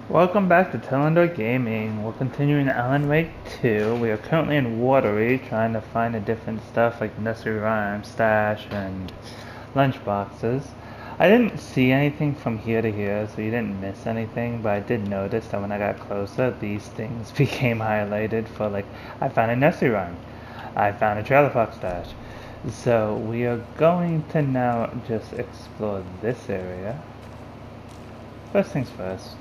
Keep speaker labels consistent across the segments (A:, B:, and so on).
A: Welcome back to Telendor Gaming. We're continuing Alan Wake 2. We are currently in Watery trying to find the different stuff like nursery rhyme, stash, and lunch boxes. I didn't see anything from here to here, so you didn't miss anything, but I did notice that when I got closer, these things became highlighted for like, I found a nursery rhyme. I found a trailer park stash. So we are going to now just explore this area. First things first.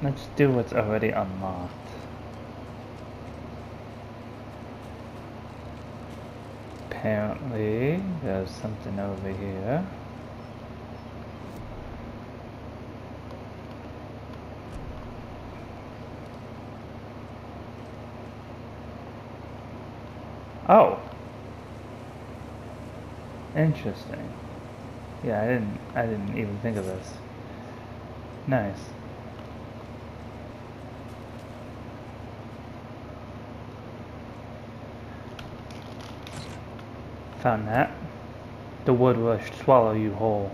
A: Let's do what's already unlocked. Apparently, there's something over here. Oh! Interesting. Yeah, I didn't even think of this. Nice. Found that. The wood will swallow you whole.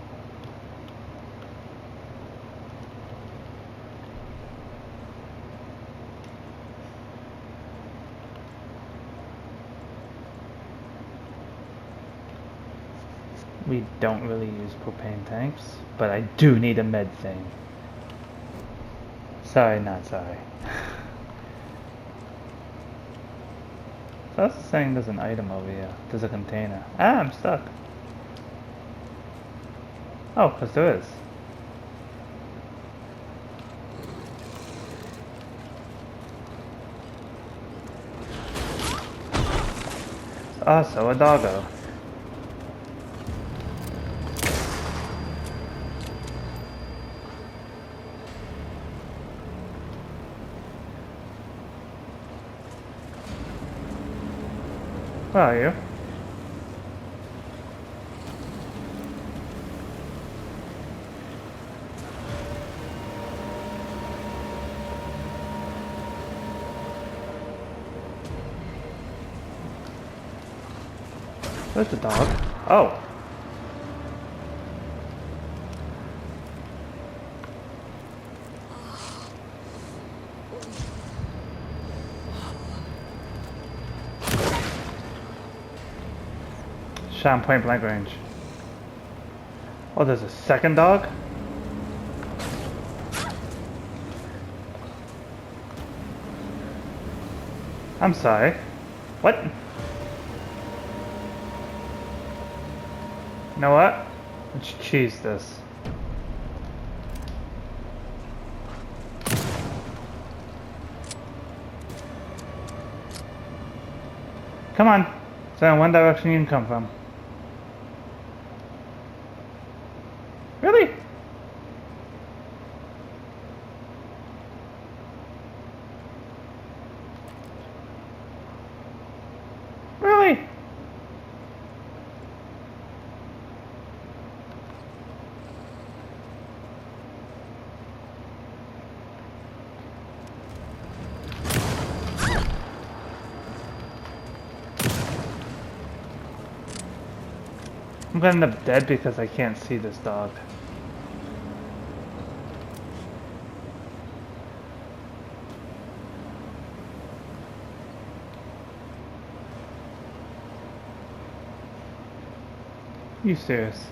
A: We don't really use propane tanks, but I do need a med thing. Sorry, not sorry. So that's saying there's an item over here. There's a container. Ah, I'm stuck. Oh, because there is. Also a doggo. Where are you? Where's the dog? Oh! Shot him point blank range. Oh, there's a second dog? I'm sorry. What? You know what? Let's cheese this. Come on. So in one direction you can come from. Really? Really? I'm gonna end up dead because I can't see this dog. You serious?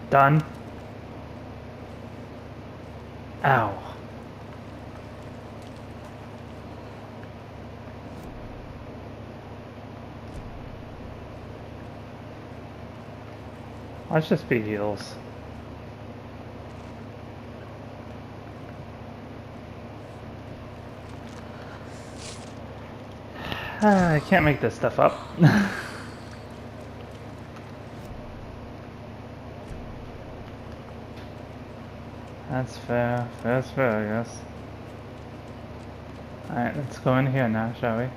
A: Done. Ow. Let's just be heals. I can't make this stuff up. That's fair. That's fair, I guess. Alright, let's go in here now, shall we?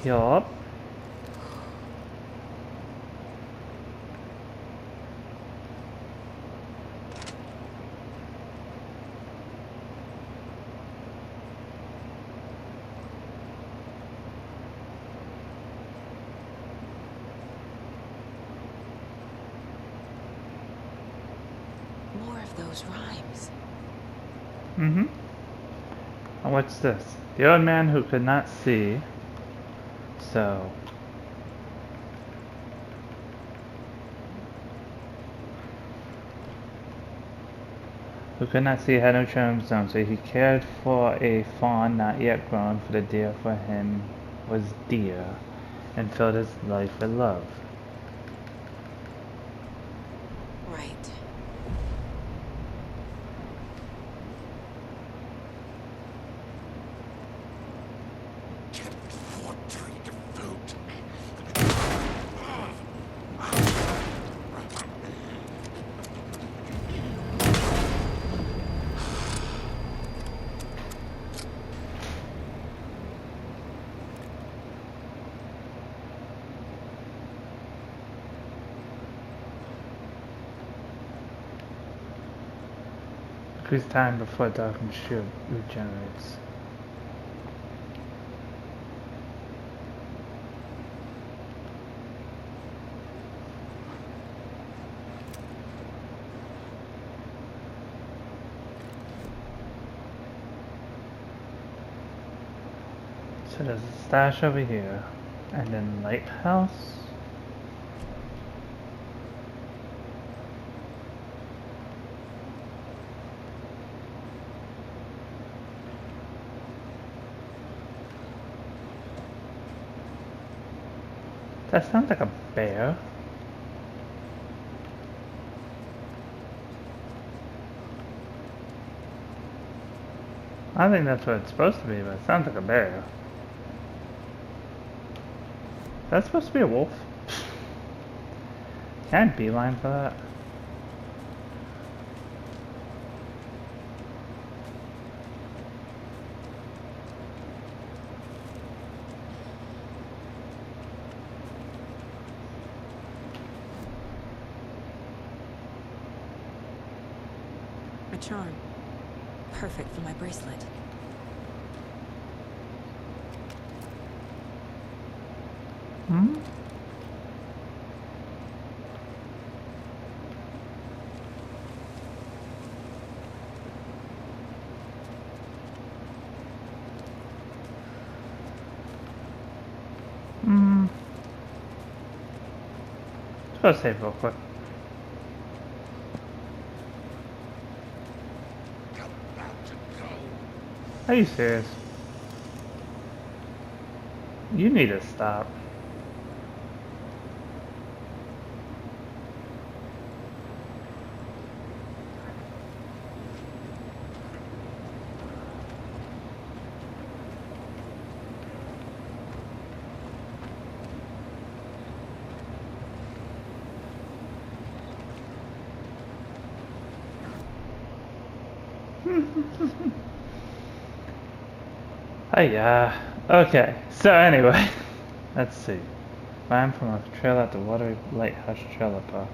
A: Yup.
B: More of those rhymes.
A: Mm-hmm. And what's this? The old man who could not see. So... who could not see had no chromosome, so he cared for a fawn not yet grown, for the deer for him was dear, and filled his life with love.
B: Right.
A: Increase time before darkness shield regenerates. So there's a stash over here, and then lighthouse. That sounds like a bear. I think that's what it's supposed to be, but it sounds like a bear. That's supposed to be a wolf. Can't beeline for that.
B: A charm. Perfect for my bracelet.
A: Hmm? Hmm. Let's go save real quick. Are you serious? You need to stop. Hiya. Okay, so anyway, let's see. Rhyme from a trail at the Watery Lighthouse Trailer Park.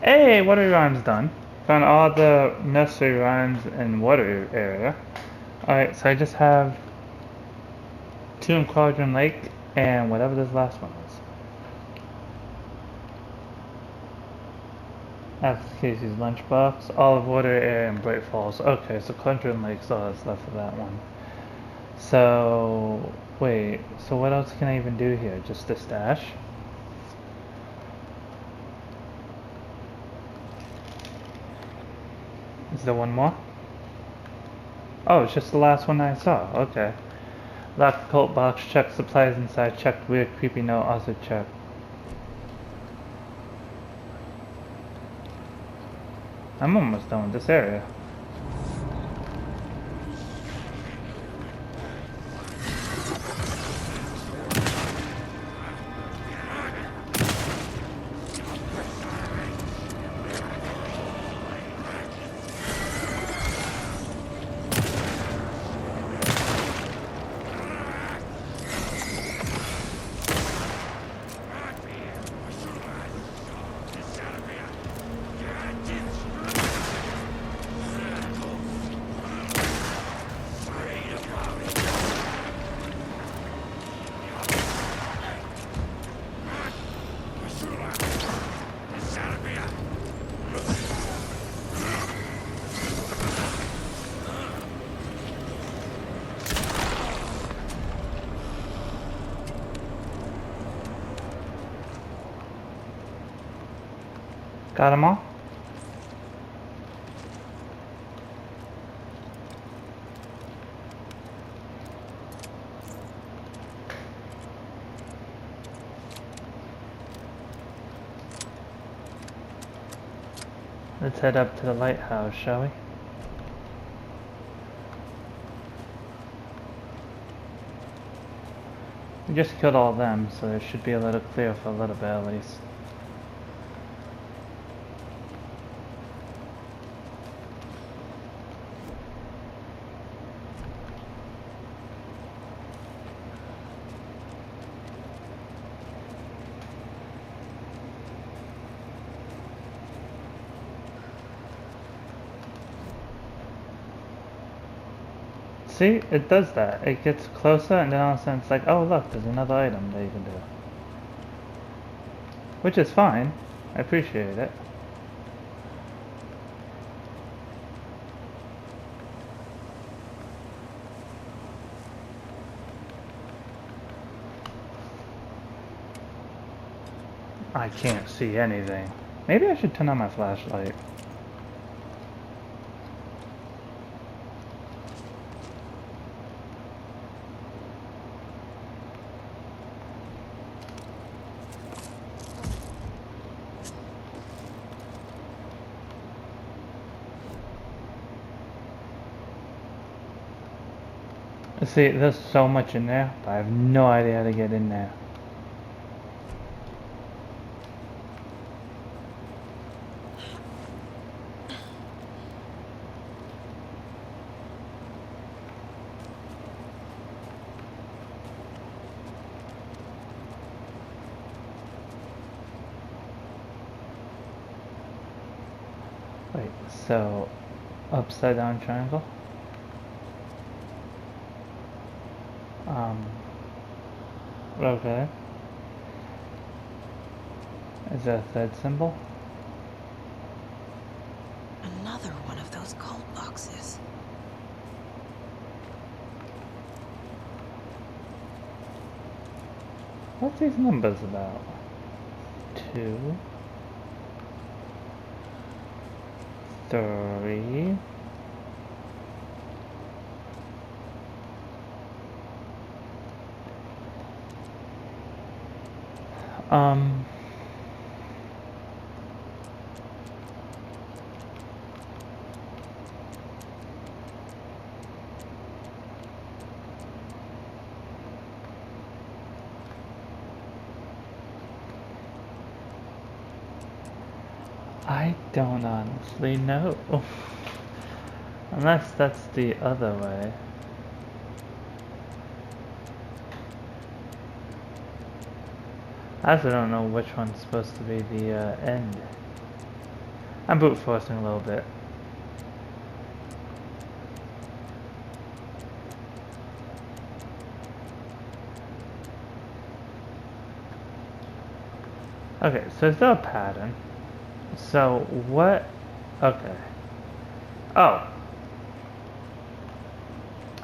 A: Hey, Watery Rhyme's done. Found all the nursery rhymes in Watery area. Alright, so I just have 2 in Quadrant Lake and whatever this last one is. That's Casey's Lunchbox, Olive Water area, and Bright Falls. Okay, so Quadrant Lake's all that's left for that one. So, wait, so what else can I even do here? Just the stash? Is there one more? Oh, it's just the last one I saw. Okay. Lock cult box, check supplies inside, check weird creepy note, also check. I'm almost done with this area. Got them all? Let's head up to the lighthouse, shall we? We just killed all of them, so it should be a little clear for a little bit at least. See, it does that. It gets closer and then all of a sudden it's like, oh look, there's another item that you can do. Which is fine. I appreciate it. I can't see anything. Maybe I should turn on my flashlight. See, there's so much in there, but I have no idea how to get in there. Wait, so upside down triangle? Okay. Is that a third symbol?
B: Another one of those cult boxes.
A: What's these numbers about? 2, 3. I don't honestly know. Unless that's the other way. I also don't know which one's supposed to be the end. I'm brute forcing a little bit. Okay, so is there a pattern? So what? Okay. Oh.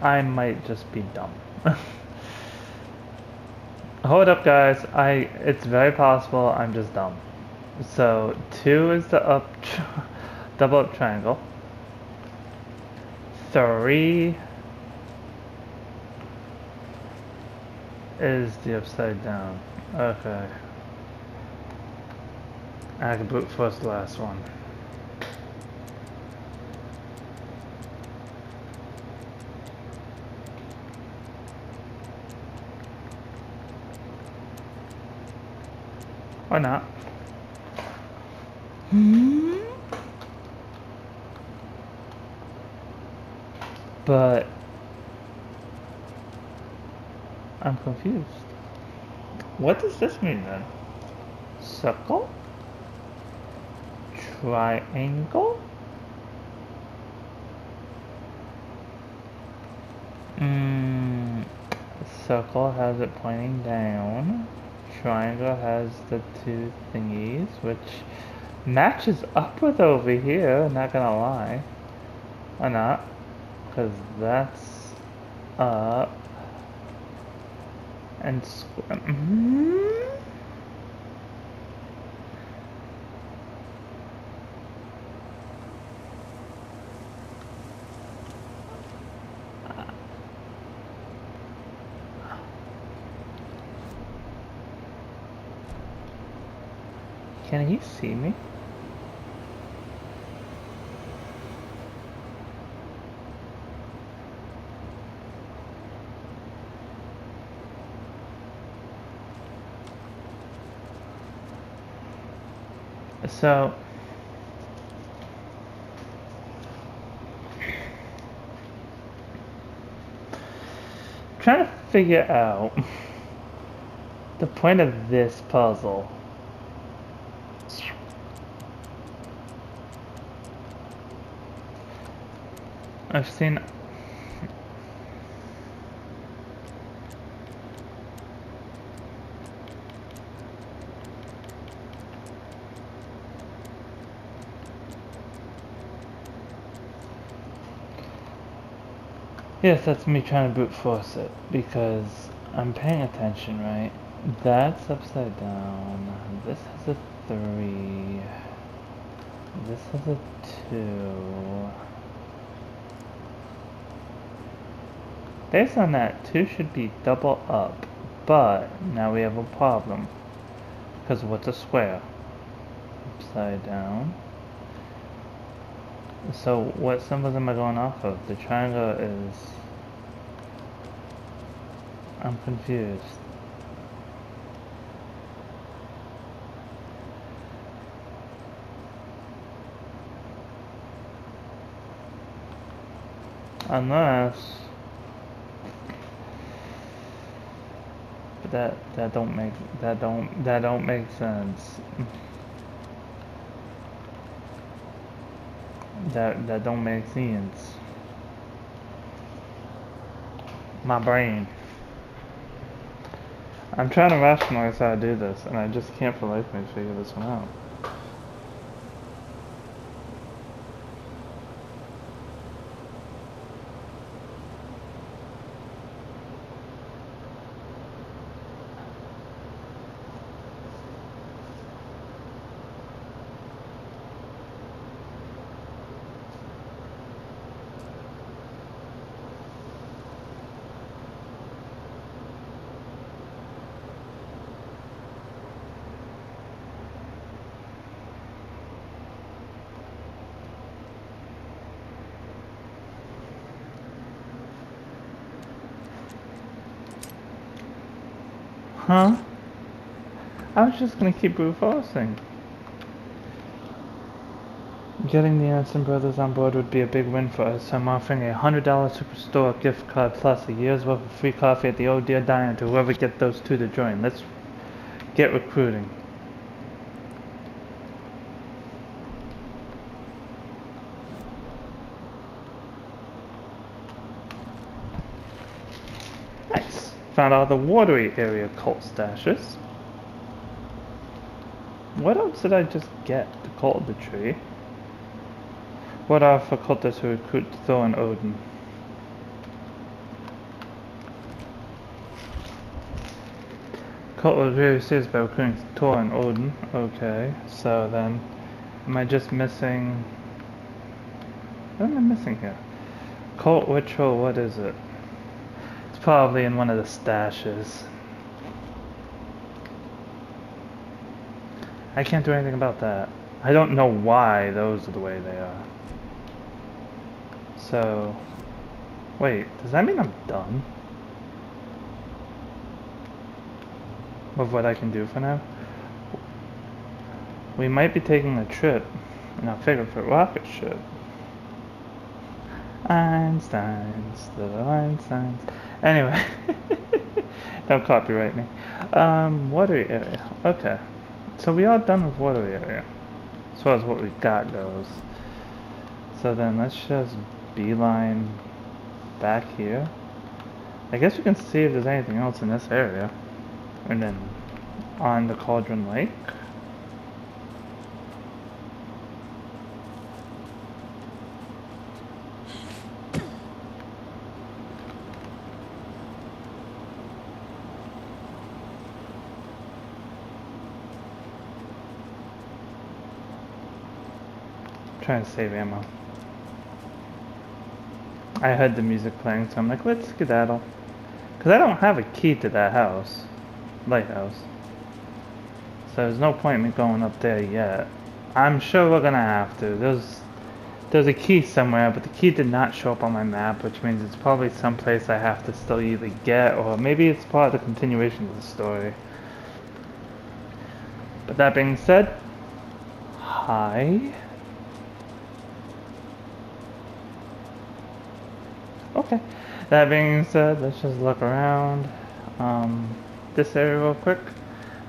A: I might just be dumb. Hold up, guys. It's very possible I'm just dumb. So 2 is the double up triangle. 3 is the upside down. Okay. I can brute force the last one. Or not. But I'm confused. What does this mean then? Circle? Triangle? Circle has it pointing down. Triangle has the 2 thingies, which matches up with over here, not gonna lie. Or not, because that's up and square. Can he see me? So trying to figure out the point of this puzzle. I've seen yes, that's me trying to brute force it because I'm paying attention, right? That's upside down. This has a 3. This has a 2. Based on that, 2 should be double up. But now we have a problem. Because what's a square? Upside down. So what symbols am I going off of? The triangle is... I'm confused. Unless... But that don't make sense. That don't make sense. My brain. I'm trying to rationalize how to do this, and I just can't for life me figure this one out. Huh? I was just gonna keep brute forcing. Getting the Anderson brothers on board would be a big win for us. I'm offering a $100 Superstore gift card plus a year's worth of free coffee at the Old Deer Diner to whoever get those two to join. Let's get recruiting. Nice. Found all the Watery area cult stashes. What else did I just get to cult the tree? What are for cultists who recruit Thor and Odin? Cult was really serious about recruiting Thor and Odin. Okay, so then, am I just missing... What am I missing here? Cult ritual, what is it? It's probably in one of the stashes. I can't do anything about that. I don't know why those are the way they are. So, wait, does that mean I'm done with what I can do for now? We might be taking a trip in our favorite rocket ship. Einstein's, little Einsteins. Anyway, don't copyright me. Watery area. Okay, so we are done with watery area, as far as what we got goes. So then let's just beeline back here. I guess we can see if there's anything else in this area. And then on the Cauldron Lake. Trying to save ammo. I heard the music playing, so I'm like, let's skedaddle. Because I don't have a key to that house. Lighthouse. So there's no point in me going up there yet. I'm sure we're gonna have to. There's a key somewhere, but the key did not show up on my map, which means it's probably someplace I have to still either get, or maybe it's part of the continuation of the story. But that being said, hi. Okay. That being said, let's just look around this area real quick,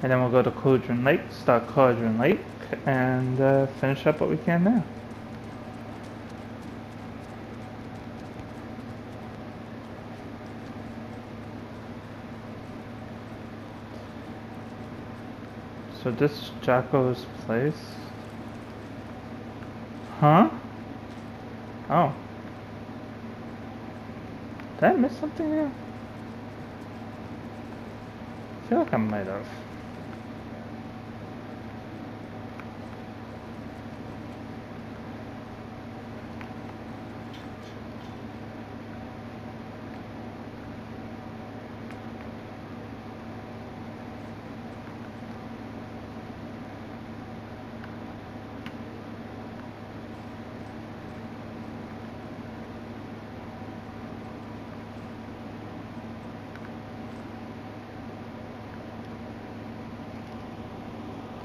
A: and then we'll go to Cauldron Lake, start Cauldron Lake, and finish up what we can there. So this Jocko's place. Huh? Oh. Did I miss something there? I feel like I might have.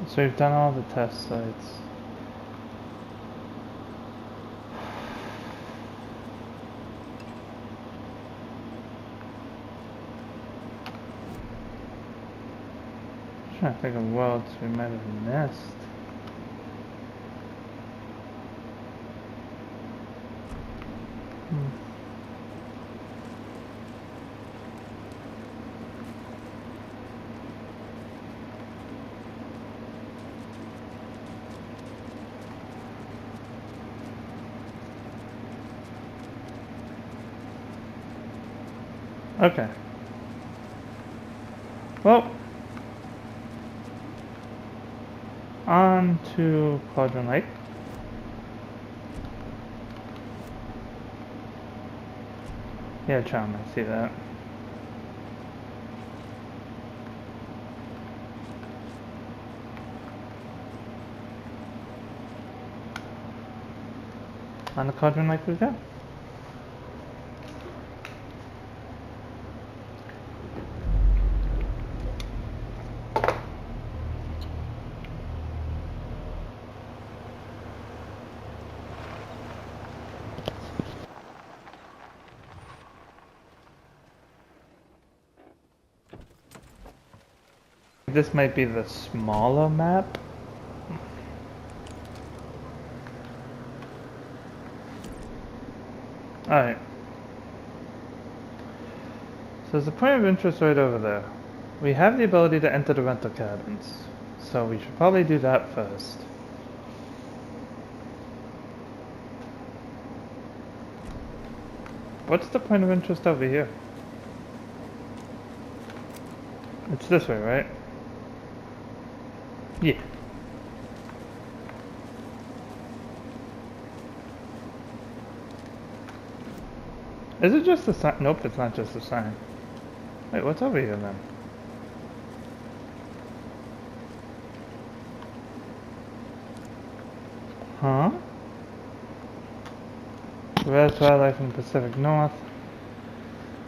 A: So we've done all the test sites. I'm trying to think of what else we might have missed. Okay. Well, on to Cauldron Lake. Yeah, charm, I see that. On the Cauldron Lake we go. This might be the smaller map. Alright. So there's a point of interest right over there. We have the ability to enter the rental cabins, so we should probably do that first. What's the point of interest over here? It's this way, right? Yeah. Is it just a sign? Nope, it's not just a sign. Wait, what's over here then? Huh? Rare wildlife in the Pacific North.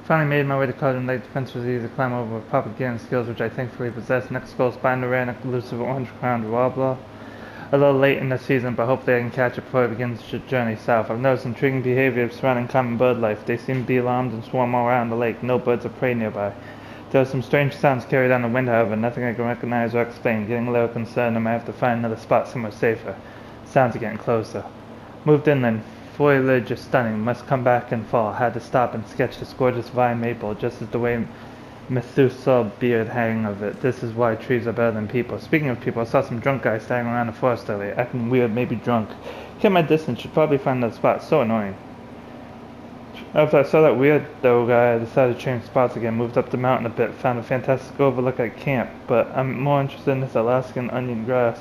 A: Finally made my way to Cauldron Lake. Defense was easy to climb over with propaganda skills, which I thankfully possess. Next goal is find the rare and elusive orange-crowned warbler. A little late in the season, but hopefully I can catch it before it begins to journey south. I've noticed intriguing behavior surrounding common bird life. They seem to be alarmed and swarm all around the lake. No birds of prey nearby. There are some strange sounds carried on the wind, however, nothing I can recognize or explain. Getting a little concerned, I might have to find another spot somewhere safer. Sounds are getting closer. Moved inland. Foliage is stunning. Must come back in fall. Had to stop and sketch this gorgeous vine maple, just as the way Methuselah beard hang of it. This is why trees are better than people. Speaking of people, I saw some drunk guys standing around the forest earlier, acting weird, maybe drunk. Kept my distance, should probably find that spot. So annoying. After I saw that weirdo guy, I decided to change spots again. Moved up the mountain a bit, found a fantastic overlook at camp, but I'm more interested in this Alaskan onion grass.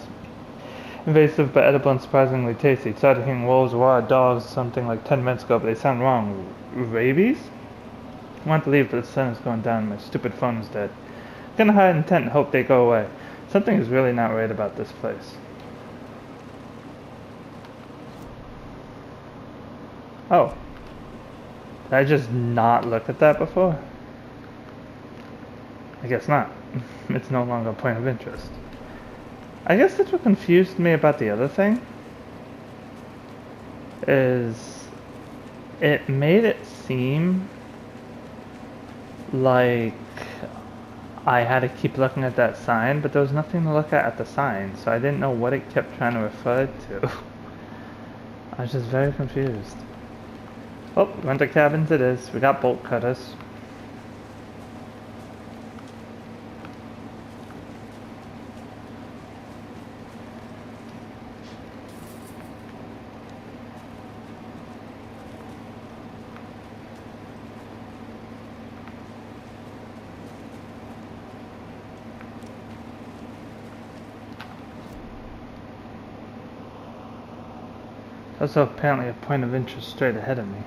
A: Invasive but edible and surprisingly tasty. Started hearing wolves, wild dogs, something like 10 minutes ago, but they sound wrong. Rabies? I want to leave, but the sun is going down and my stupid phone is dead. Gonna hide in tent and hope they go away. Something is really not right about this place. Oh. Did I just not look at that before? I guess not. It's no longer a point of interest. I guess that's what confused me about the other thing. Is it made it seem like I had to keep looking at that sign, but there was nothing to look at the sign, so I didn't know what it kept trying to refer to. I was just very confused. Oh, renter cabins it is. We got bolt cutters. There's also apparently a point of interest straight ahead of me.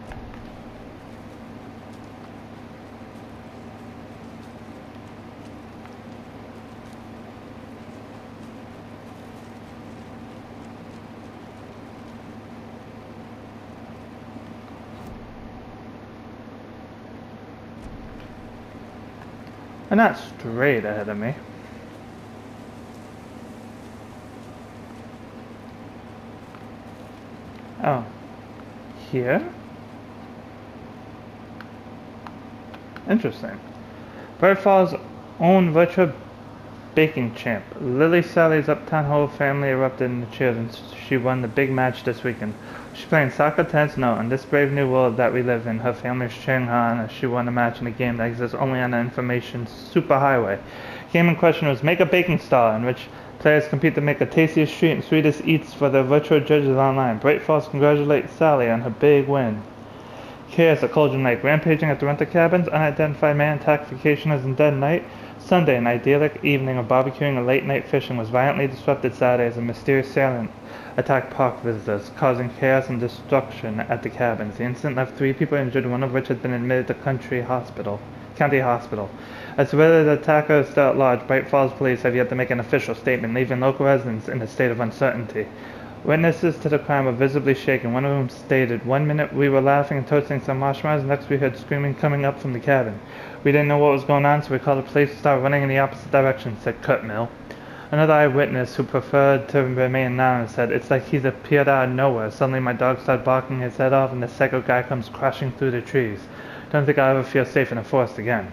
A: And not straight ahead of me. Oh. Here? Interesting. Bird Fall's own virtual baking champ. Lily Sally's Uptown whole family erupted in the cheers and she won the big match this weekend. She's playing soccer, tennis, no. In this brave new world that we live in, her family's cheering her on as she won a match in a game that exists only on the information superhighway. The game in question was Make a Baking Star, in which players compete to make the tastiest treat and sweetest eats for their virtual judges online. Bright Falls congratulates Sally on her big win. Chaos at Cauldron Lake. Rampaging at the rental cabins. Unidentified man attacked vacationers in dead night. Sunday, an idyllic evening of barbecuing and late-night fishing was violently disrupted Saturday as a mysterious assailant attacked park visitors, causing chaos and destruction at the cabins. The incident left 3 people injured, one of which had been admitted to county hospital. As to whether the attacker is still at large, Bright Falls police have yet to make an official statement, leaving local residents in a state of uncertainty. Witnesses to the crime were visibly shaken. One of them stated, "One minute we were laughing and toasting some marshmallows, next we heard screaming coming up from the cabin. We didn't know what was going on, so we called the police to start running in the opposite direction," said Kurt Mill. Another eyewitness, who preferred to remain anonymous, said, "It's like he's appeared out of nowhere. Suddenly my dog started barking his head off and the psycho guy comes crashing through the trees. Don't think I'll ever feel safe in the forest again."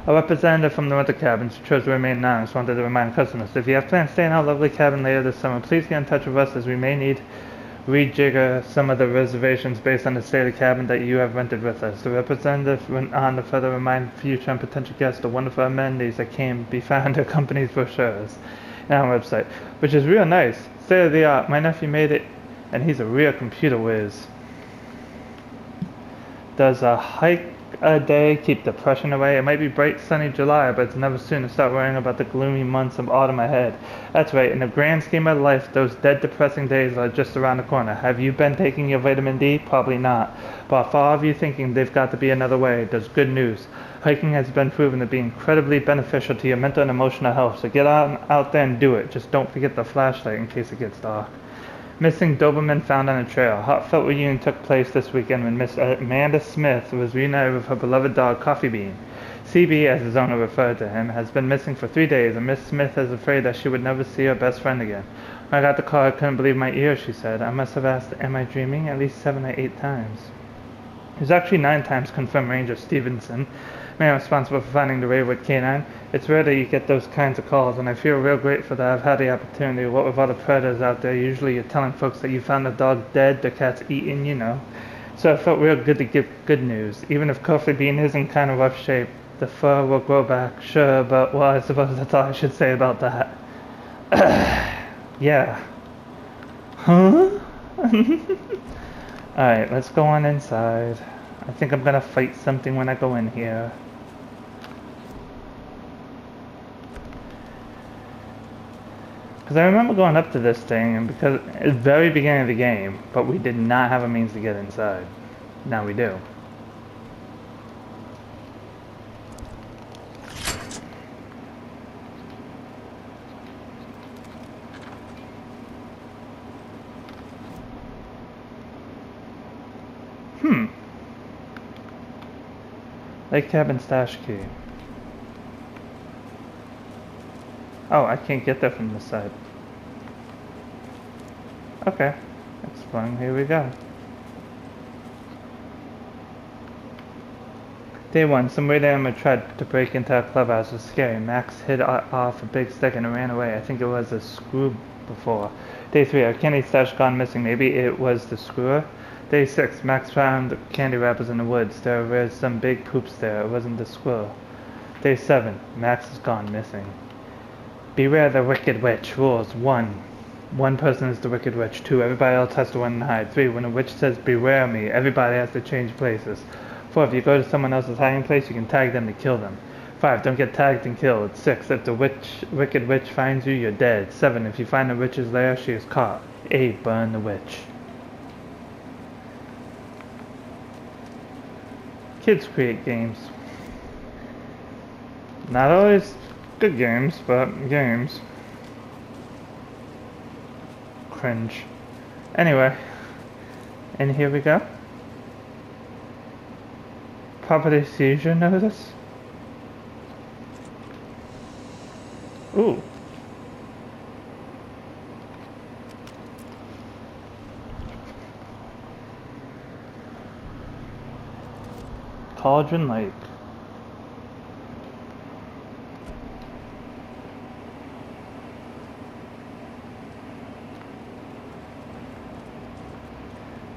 A: A representative from the rental cabins who chose to remain anonymous wanted to remind customers, if you have plans to stay in our lovely cabin later this summer, please get in touch with us as we may need rejigger some of the reservations based on the state of the cabin that you have rented with us. The representative went on to further remind future and potential guests the wonderful amenities that can be found in the company's brochures and our website, which is real nice. State of the art. My nephew made it, and he's a real computer whiz. Does a hike a day keep depression away? It might be bright sunny July, but it's never soon to start worrying about the gloomy months of autumn ahead. That's right, in the grand scheme of life, those dead depressing days are just around the corner. Have you been taking your vitamin D? Probably not. But for all of you thinking they've got to be another way, there's good news. Hiking has been proven to be incredibly beneficial to your mental and emotional health, so get out there and do it. Just don't forget the flashlight in case it gets dark. Missing Doberman found on a trail. Heartfelt reunion took place this weekend when Miss Amanda Smith was reunited with her beloved dog Coffee Bean. CB, as his owner referred to him, has been missing for 3 days, and Miss Smith is afraid that she would never see her best friend again. When I got the call, I couldn't believe my ears, she said. I must have asked, am I dreaming? At least 7 or 8 times. It was actually 9 times, confirmed Ranger Stevenson, man responsible for finding the Raywood canine. It's rare that you get those kinds of calls, and I feel real grateful that I've had the opportunity. What with all the predators out there, usually you're telling folks that you found the dog dead, the cat's eaten, you know. So it felt real good to give good news. Even if Coffee Bean is in kind of rough shape, the fur will grow back, sure, but well, I suppose that's all I should say about that. Yeah. Huh? Alright, let's go on inside. I think I'm gonna fight something when I go in here. Because I remember going up to this thing, and because at the very beginning of the game, but we did not have a means to get inside. Now we do. Lake cabin stash key. Oh, I can't get there from this side. Okay, that's fine. Here we go. Day 1. Some weird animal tried to break into our clubhouse. It was scary. Max hit off a big stick and ran away. I think it was a screw before. Day 3. Our candy stash gone missing. Maybe it was the screwer. Day 6. Max found candy wrappers in the woods. There were some big poops there. It wasn't the squirrel. Day 7. Max has gone missing. Beware the wicked witch. Rules. 1. One person is the wicked witch. 2. Everybody else has to run and hide. 3. When a witch says beware me, everybody has to change places. 4. If you go to someone else's hiding place, you can tag them to kill them. 5. Don't get tagged and killed. 6. If the wicked witch finds you, you're dead. 7. If you find the witch's lair, she is caught. 8. Burn the witch. Kids create games. Not always good games, but games. Cringe. Anyway, and here we go. Property seizure notice. Ooh. Cauldron Lake.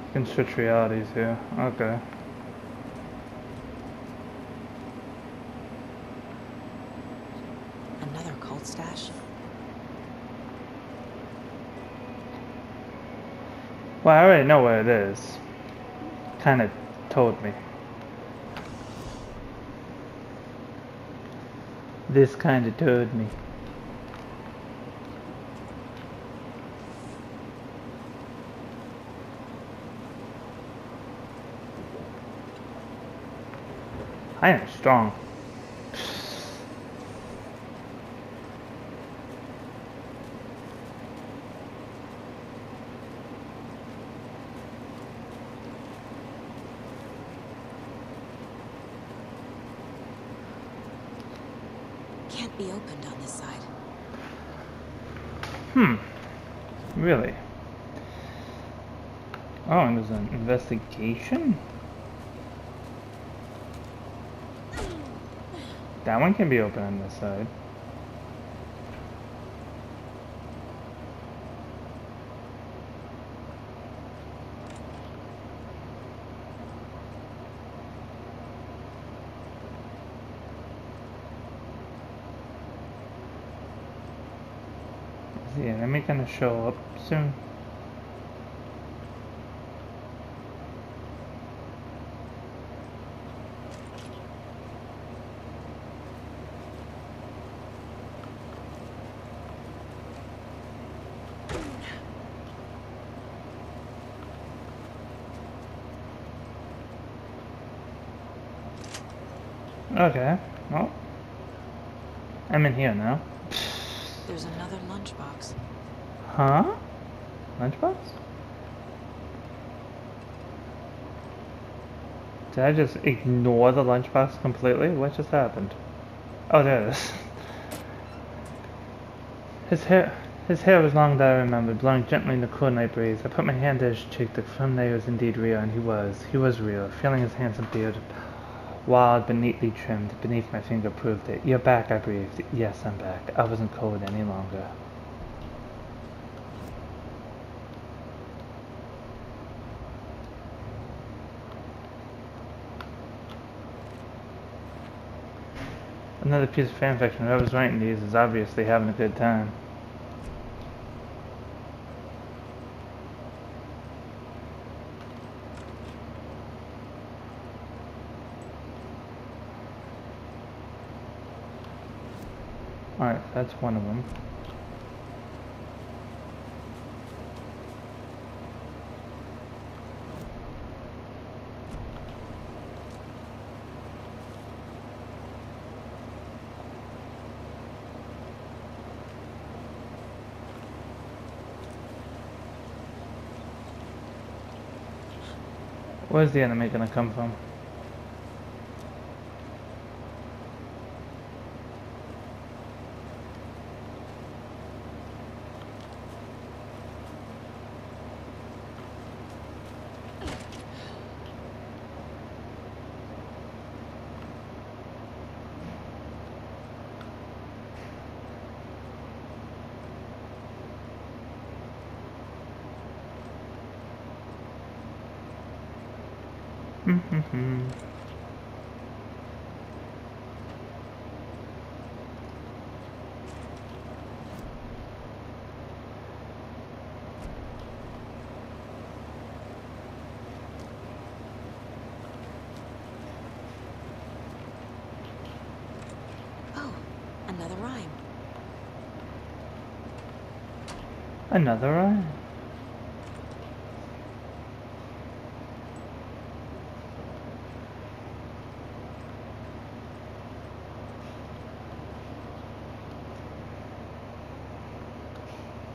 A: You can switch realities here. Okay.
B: Another cult stash?
A: Well, I already know where it is. Kinda told me. This kinda told me. I am strong.
B: Can't be opened on this side.
A: Really? Oh, and there's an investigation? That one can be open on this side. Is the enemy gonna show up soon? Okay, well, I'm in here now.
B: There's another lunchbox.
A: Huh? Lunchbox? Did I just ignore the lunchbox completely? What just happened? Oh, there it is. His hair was long that I remembered, blowing gently in the cool night breeze. I put my hand to his cheek. The thumbnail was indeed real, and he was real. Feeling his handsome beard, wild but neatly trimmed, beneath my finger proved it. You're back, I breathed. Yes, I'm back. I wasn't cold any longer. Another piece of fanfiction. Whoever's writing these is obviously having a good time. Alright, that's one of them. Where's the enemy gonna come from?
B: Oh, another rhyme.
A: Another eye?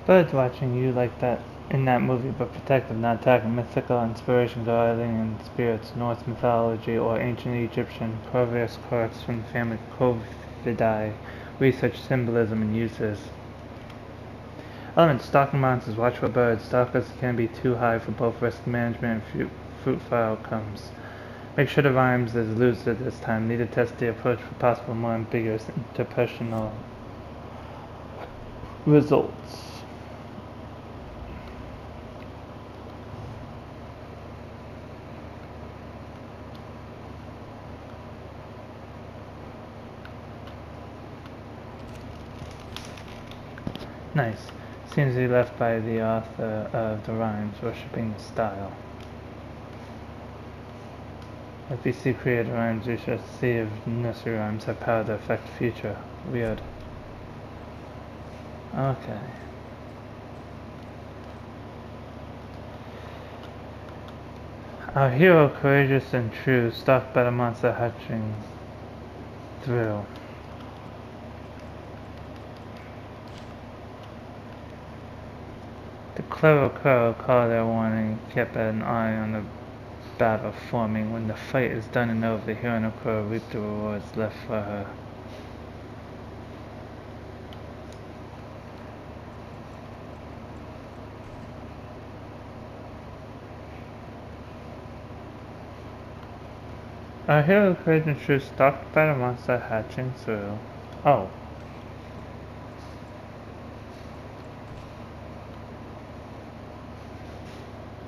A: Birds watching you like that in that movie, but protective, not attacking. Mythical inspiration guiding in spirits, Norse mythology, or ancient Egyptian Corvus Corax from the family Corvidae. Research symbolism and uses. Elements: stalking monsters, watch for birds. Stalkers can be too high for both risk management and fruitful outcomes. Make sure the rhymes is lucid this time. Need to test the approach for possible more ambiguous interpersonal results. Nice. Seems to be left by the author of the rhymes, worshipping the style. If we see creative rhymes, we should see if nursery rhymes have power to affect the future. Weird. Okay. Our hero, courageous and true, stalked by the monster hatching through. The clever crow called their warning, kept an eye on the battle forming. When the fight is done and over, the hero and the crow reap the rewards left for her. Our hero created true stalked by the monster hatching through. Oh.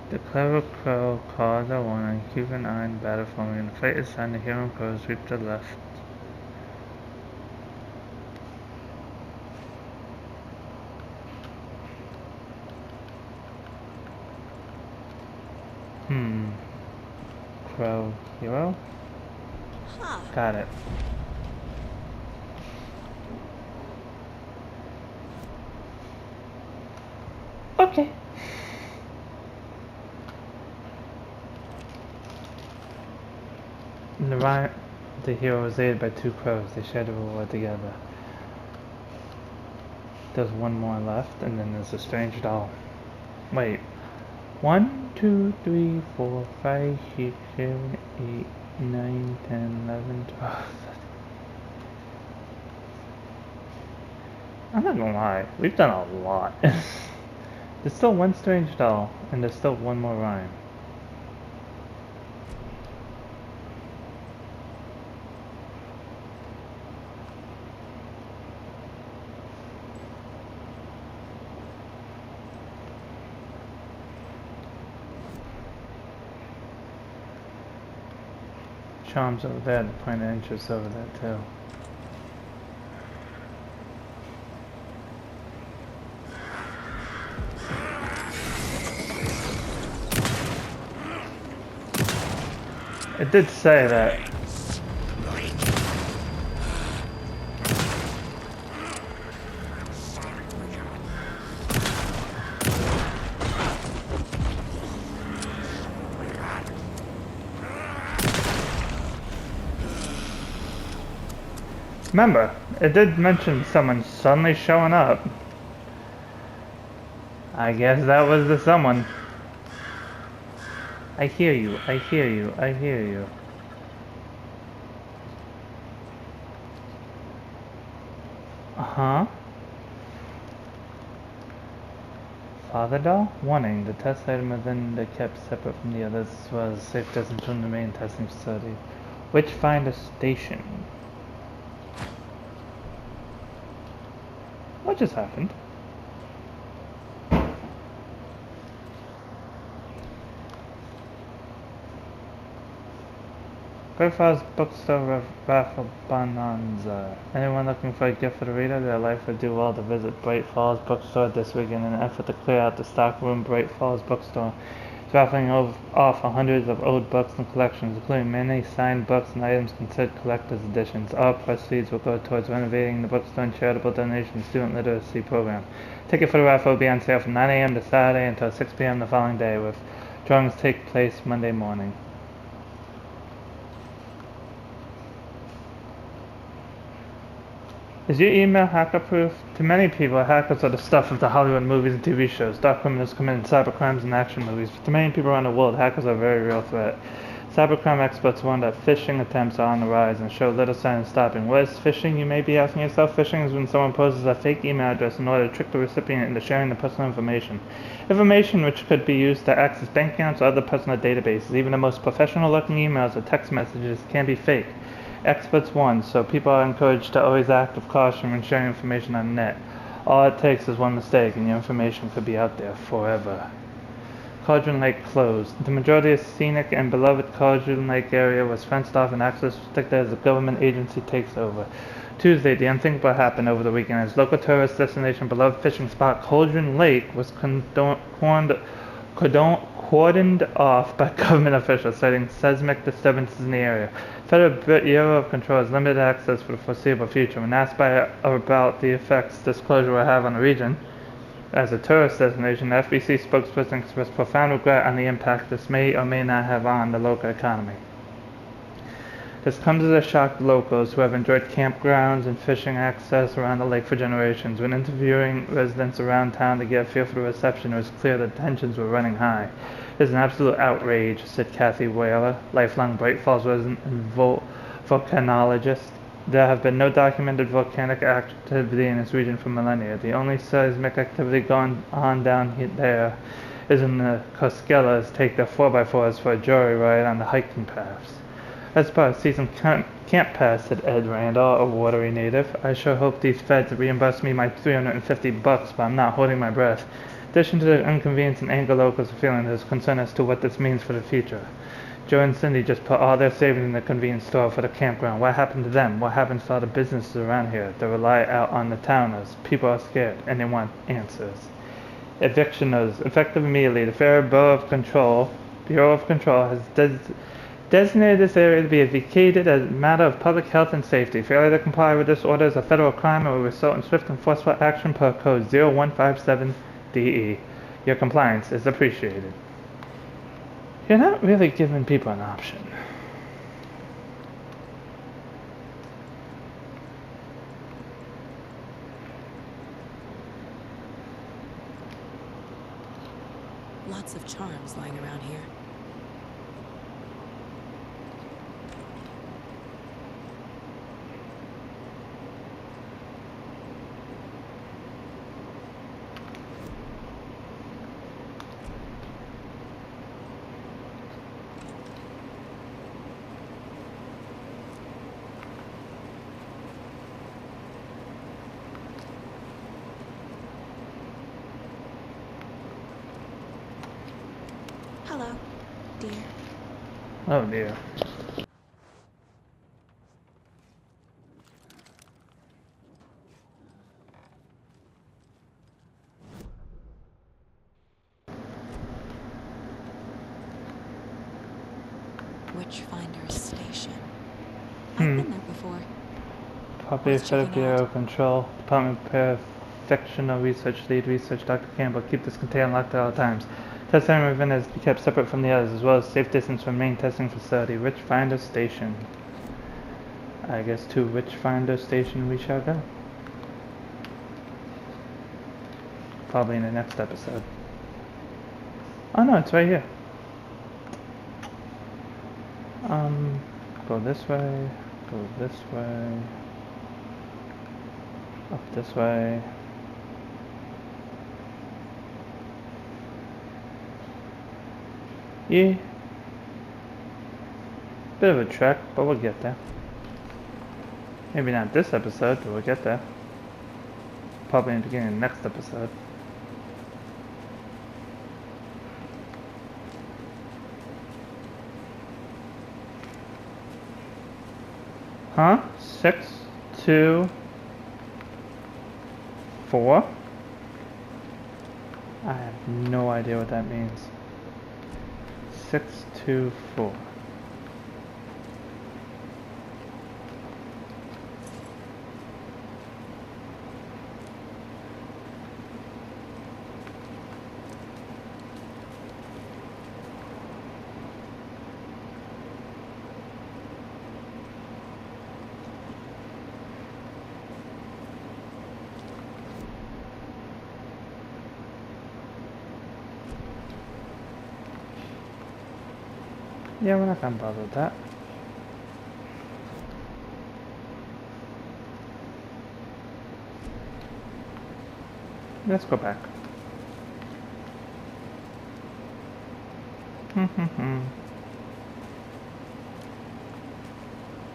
A: The clever crow called a warning, keep an eye on the battle forming, and the fight is on. The hero crows sweep to the left. Crow hero?
B: Huh.
A: Got it. Okay. The hero was aided by two crows. They shared the reward together. There's one more left, and then there's a strange doll. Wait. 1, 2, 3, 4, 5, 6, 7, 8, 9, 10, 11, 12. I'm not gonna lie, we've done a lot. There's still one strange doll, and there's still one more rhyme. Charms over there, the point of interest over there too. It did say that. Remember, it did mention someone suddenly showing up. I guess that was the someone. I hear you, I hear you, I hear you. Uh-huh. Father doll? Warning, the test item within the kept separate from the others as well as safe distance from the main testing facility. Witchfinder Station. What just happened? Great Falls Bookstore Raffle Bonanza. Anyone looking for a gift for the reader? Their life would do well to visit Bright Falls Bookstore this week in an effort to clear out the stock room. Bright Falls Bookstore is raffling off hundreds of old books and collections, including many signed books and items considered collector's editions. All proceeds will go towards renovating the bookstore and charitable donation student literacy program. Ticket for the raffle will be on sale from 9 a.m. to Saturday until 6 p.m. the following day, with drawings take place Monday morning. Is your email hacker-proof? To many people, hackers are the stuff of the Hollywood movies and TV shows. Dark criminals committing cybercrimes and action movies. But to many people around the world, hackers are a very real threat. Cybercrime experts warn that phishing attempts are on the rise and show little sign of stopping. What is phishing, you may be asking yourself? Phishing is when someone poses a fake email address in order to trick the recipient into sharing the personal information. Information which could be used to access bank accounts or other personal databases. Even the most professional-looking emails or text messages can be fake. Experts warn, so people are encouraged to always act with caution when sharing information on the net. All it takes is one mistake and your information could be out there forever. Cauldron Lake closed. The majority of scenic and beloved Cauldron Lake area was fenced off and access restricted as a government agency takes over. Tuesday, the unthinkable happened over the weekend as local tourist destination beloved fishing spot Cauldron Lake was cordoned off by government officials, citing seismic disturbances in the area. Federal Bureau of Control has limited access for the foreseeable future. When asked about the effects this closure will have on the region, as a tourist destination, the FBC spokesperson expressed profound regret on the impact this may or may not have on the local economy. This comes as a shock to locals who have enjoyed campgrounds and fishing access around the lake for generations. When interviewing residents around town to get a feel for the reception, it was clear that tensions were running high. It is an absolute outrage, said Kathy Whaler, lifelong Bright Falls resident and volcanologist. There have been no documented volcanic activity in this region for millennia. The only seismic activity going on down there is when the Cosquelas take their 4x4s for a joyride on the hiking paths. I suppose I see some camp pass, said Ed Randall, a Watery native. I sure hope these feds reimburse me my $350, but I'm not holding my breath. In addition to the inconvenience and anger, locals are feeling, there's concern as to what this means for the future. Joe and Cindy just put all their savings in the convenience store for the campground. What happened to them? What happens to all the businesses around here? They rely out on the towners. People are scared, and they want answers. Eviction notice. Effective immediately. The Fair Bureau of Control has designated this area to be vacated as a matter of public health and safety. Failure to comply with this order is a federal crime and will result in swift and forceful action per code 0157-DE. Your compliance is appreciated. You're not really giving people an option.
B: Lots of charms lying around here. Hello, dear.
A: Oh dear.
B: Witchfinder Station. I've been there before.
A: Puppy
B: Worth
A: Federal
B: checking
A: Bureau
B: out.
A: of Control, Department of Perfectional Research, Lead Research, Dr. Campbell. Keep this container locked at all times. Testing event is to be kept separate from the others, as well as safe distance from main testing facility. Witchfinder Station. I guess to Witchfinder Station we shall go. Probably in the next episode. Oh no, it's right here. Go this way, go this way, up this way. Yeah. Bit of a trek, but we'll get there. Maybe not this episode, but we'll get there. Probably in the beginning of the next episode. Huh? 6, 2, 4? I have no idea what that means. 6, 2, 4. Yeah, we're not gonna bother with that. Let's go back.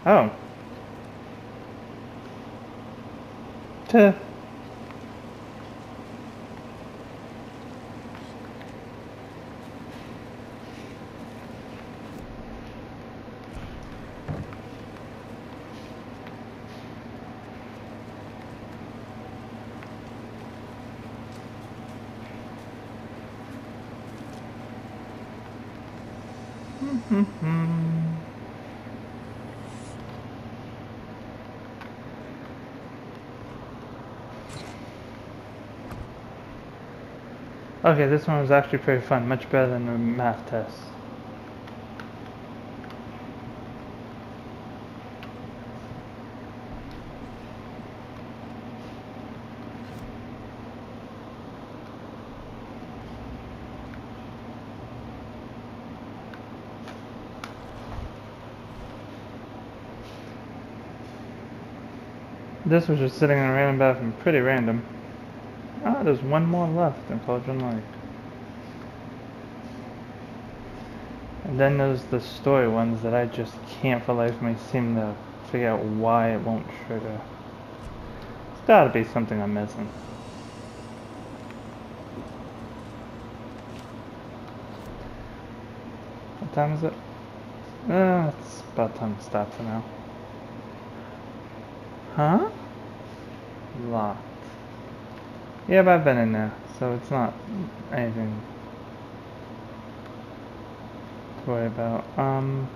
A: Oh. Tuh. Okay, this one was actually pretty fun, much better than the math test. This was just sitting in a random bathroom, pretty random. Ah, there's one more left in Cauldron Lake. And then there's the story ones that I just can't for life of me seem to figure out why it won't trigger. There's gotta be something I'm missing. What time is it? It's about time to stop for now. Huh? Locked. Yeah, but I've been in there, so it's not anything to worry about. I'm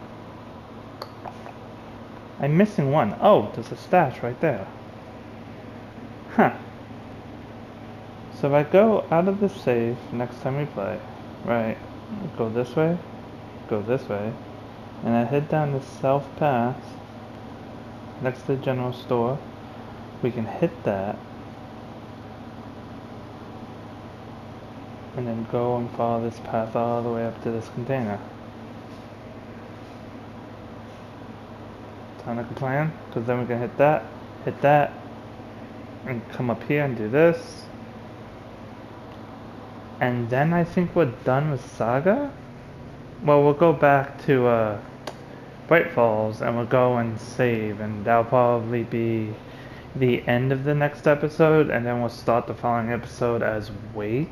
A: missing one. Oh, there's a stash right there. Huh. So if I go out of the safe next time we play, right, go this way, and I head down the south path next to the general store, we can hit that, and then go and follow this path all the way up to this container. Sound like a plan? Because then we can hit that, and come up here and do this. And then I think we're done with Saga? Well, we'll go back to Bright Falls and we'll go and save, and that'll probably be the end of the next episode, and then we'll start the following episode as Wake,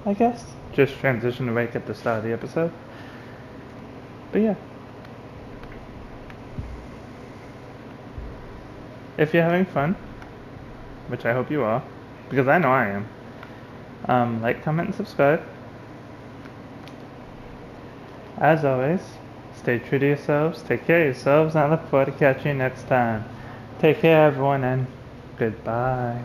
A: I guess. Just transition to Wake at the start of the episode. But yeah. If you're having fun, which I hope you are, because I know I am, like, comment, and subscribe. As always, stay true to yourselves, take care of yourselves, and I look forward to catching you next time. Take care, everyone, and goodbye.